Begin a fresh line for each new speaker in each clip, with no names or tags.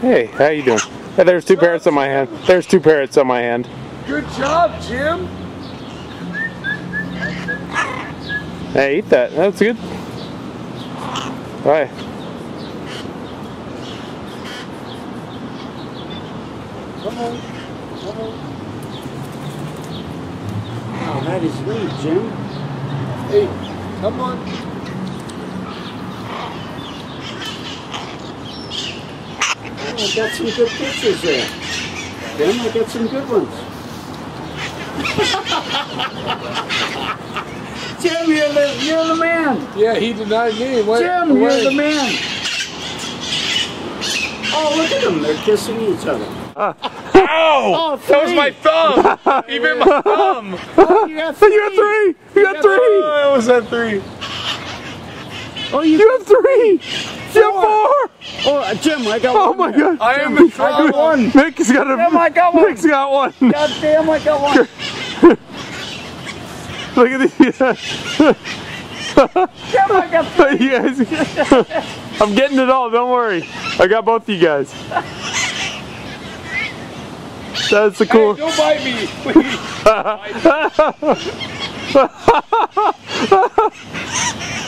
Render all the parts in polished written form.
Hey, how you doing? Hey, there's two parrots on my hand. There's two parrots on my hand.
Good job, Jim.
Hey, eat that. That's good. Bye.
Come on. Come on. Oh, that is me, Jim. Hey, come on. Oh, I got some good pictures there. Jim, I got some good ones. Jim, you're the man.
Yeah, he denied me. What?
Jim, you're the man. Oh, look at them. They're kissing each other.
Ow!
Oh,
that was my thumb! He bit my thumb!
Oh, you got three.
You got three! You got three!
Oh, I was at 3.
Oh,
You have three! You have four!
Oh, Jim, I got one.
Oh my god!
I am in trouble.
I got one.
Mick's got a.
Jim, I got one.
Mick's got one!
God damn, I got one.
Look at these!
Jim, I got three.
You guys, I'm getting it all, don't worry. I got both of you guys. That's the cool.
Hey, don't bite me, please.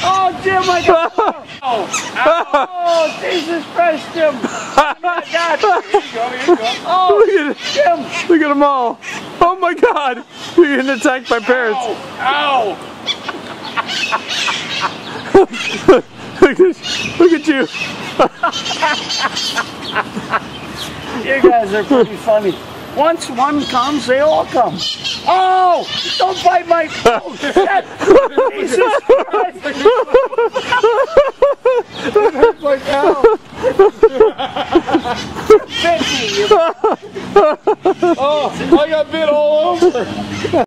Oh, Jim, I got four. Oh, Jesus Christ, Jim. Oh, my God.
Here you go.
Oh,
Look at it.
Jim.
Look at them all. Oh my god. You're getting attacked by parrots.
Ow!
Look at you.
You guys are pretty funny. Once one comes, they all come. Oh, don't bite my... Oh, shit. Jesus Christ.
Like, ow!
Bit me, you
Oh, I got bit all over.